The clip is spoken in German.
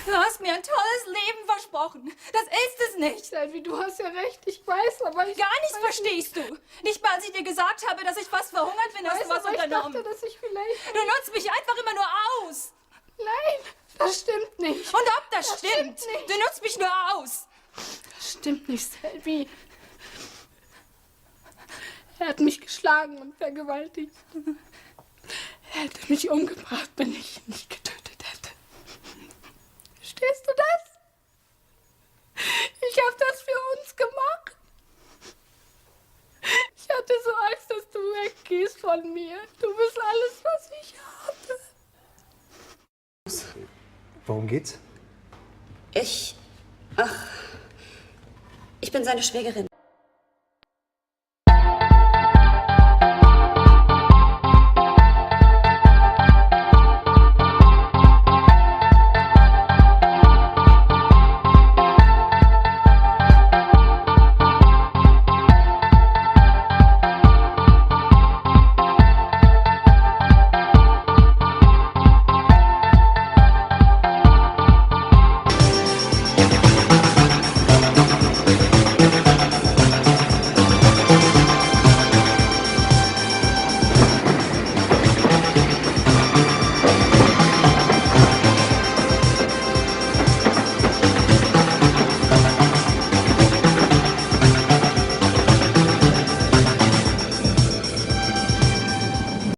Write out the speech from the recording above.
Du hast mir ein tolles Leben versprochen. Das ist es nicht. Selvi, du hast ja recht, ich weiß, aber ich... Gar nichts verstehst du. Nicht mal, als ich dir gesagt habe, dass ich fast verhungert bin, hast du was unternommen. Ich dachte, dass ich vielleicht... Du nutzt mich einfach immer nur aus. Nein, das stimmt nicht. Und ob das stimmt? Nicht. Du nutzt mich nur aus. Das stimmt nicht, Selvi. Er hat mich geschlagen und vergewaltigt. Er hätte mich umgebracht, wenn ich ihn nicht getötet hätte. Verstehst du das? Ich habe das für uns gemacht. Ich hatte so Angst, dass du weggehst von mir. Du bist alles, was ich habe. Worum geht's? Ich bin seine Schwägerin.